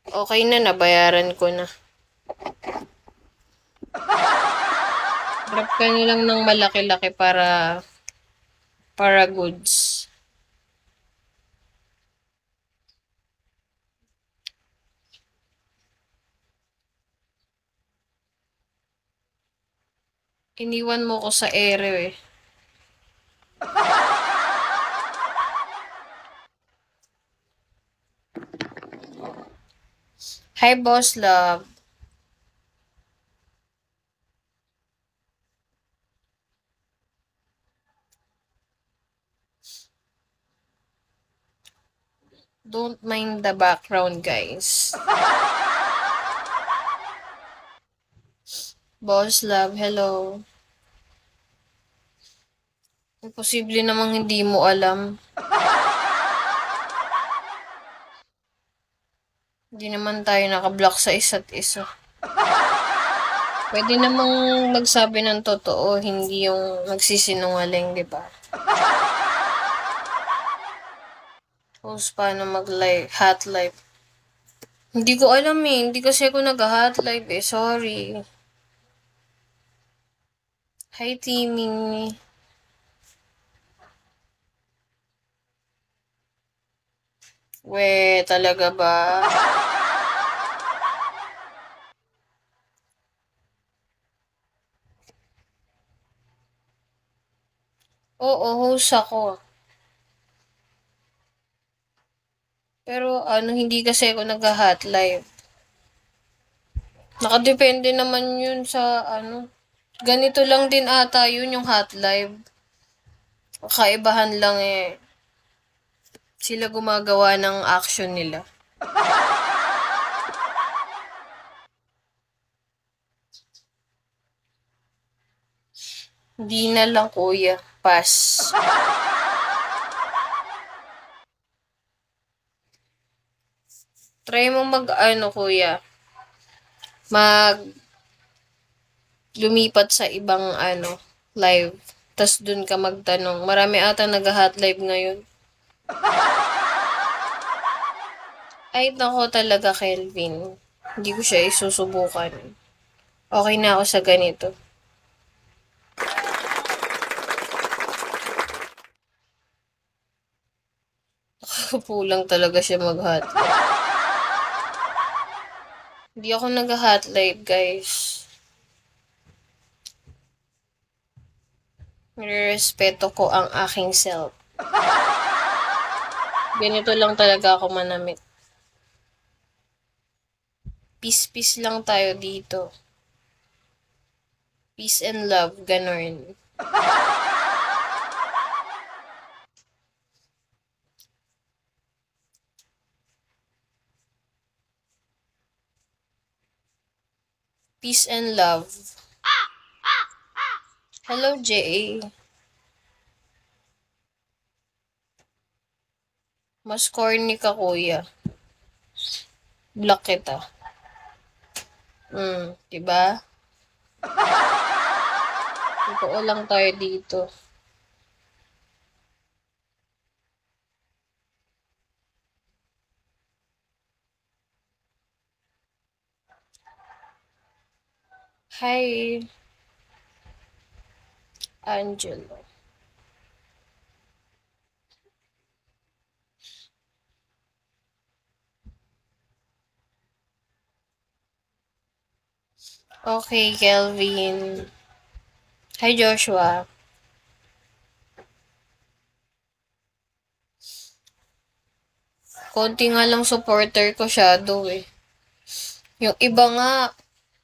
Okay na, nabayaran ko na. Grab ka nilang ng malaki-laki para goods. Iniwan mo ko sa ere eh. Hi, boss love. Don't mind the background, guys. Boss love, hello. Imposible namang hindi mo alam. Hindi naman tayo nakablock sa isa't isa. Pwede namang magsabi ng totoo, hindi yung nagsisinungaling, di ba? Tapos paano mag-live, hot live. Hindi ko alam eh, hindi kasi ako nag-hot live eh, sorry. Hi, Timmy. We, talaga ba? Oo, host ako. Pero hindi kasi ako nag-hot live. Nakadepende naman yun sa ganito lang din ata yun yung hot live. Kaibahan lang eh, sila gumagawa ng action nila. Hindi na lang kuya, pass. Try mo mag kuya, mag lumipat sa ibang live. Tas dun ka magtanong. Marami ata nag-hot live ngayon. Ay, nako talaga, Kelvin. Hindi ko siya isusubukan. Okay na ako sa ganito. Kulang talaga siya mag-hot live. Hindi ako nag-hot live, guys. Nirespeto ko ang aking self. Ganito lang talaga ako manamit. Peace-peace lang tayo dito. Peace and love, ganon. Peace and love. Hello, J.A. Mas corny ka, kuya. Block kita. Diba? Totoo lang tayo dito. Hi, Angelo. Okay, Kelvin. Hi, Joshua. Konti nga lang supporter ko shadow eh. Yung iba nga,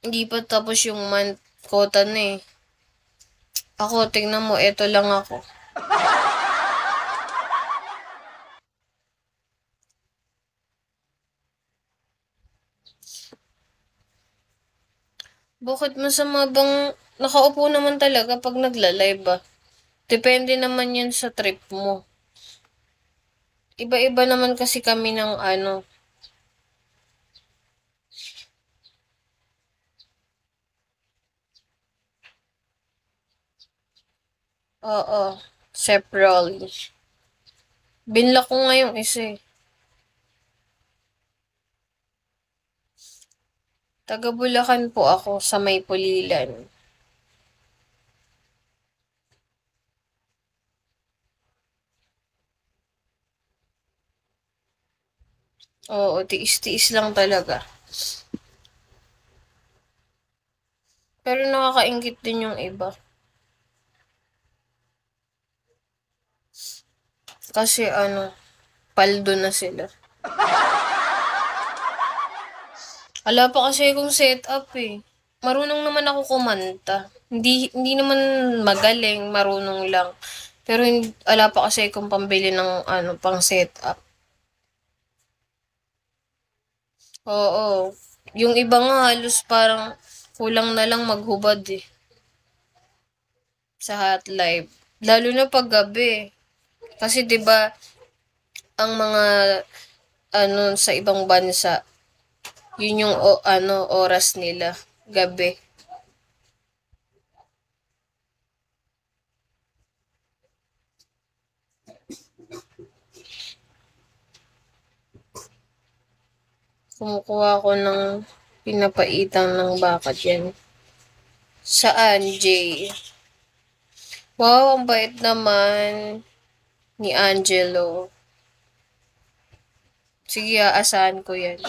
hindi pa tapos yung month quota na eh. Ako, tingnan mo, eto lang ako. Bakit masama bang nakaupo naman talaga pag nagla-live ba? Depende naman yan sa trip mo. Iba-iba naman kasi kami ng Oo, separately. Binlock ko nga yung isa eh. Taga Bulacan po ako sa may Pulilan. Oo, tiis-tiis lang talaga. Pero nakakaingit din yung iba. Kasi paldo na sila. Wala pa kasi akong setup eh. Marunong naman ako kumanta. Hindi naman magaling, marunong lang. Pero wala pa kasi akong pambili ng pang setup. Oo. Yung iba nga halos parang kulang na lang maghubad eh. Sa hot live. Lalo na pag gabi. Kasi 'di ba ang mga sa ibang bansa, yun yung oras nila, gabi. Kumukuha ako ng pinapaitang ng baka diyan. Saan, Jay? Wow, ang bait naman ni Angelo. Sige, aasahan ko yan.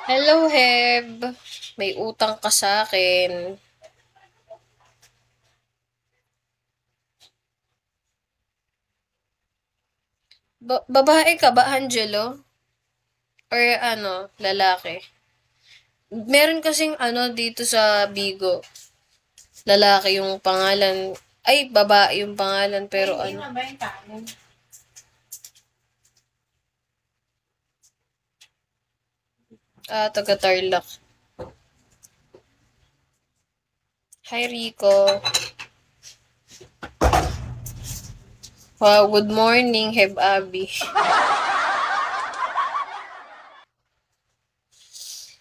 Hello, Heb. May utang ka sa akin. Babae ka ba, Angelo? Or lalaki? Meron kasing dito sa Bigo. Lalaki yung pangalan. Ay, babae yung pangalan. Pero taga Tarlac. Hi, Rico. Wow, good morning, Heb Abby.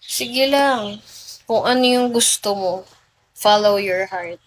Sige lang. Kung ano yung gusto mo, follow your heart.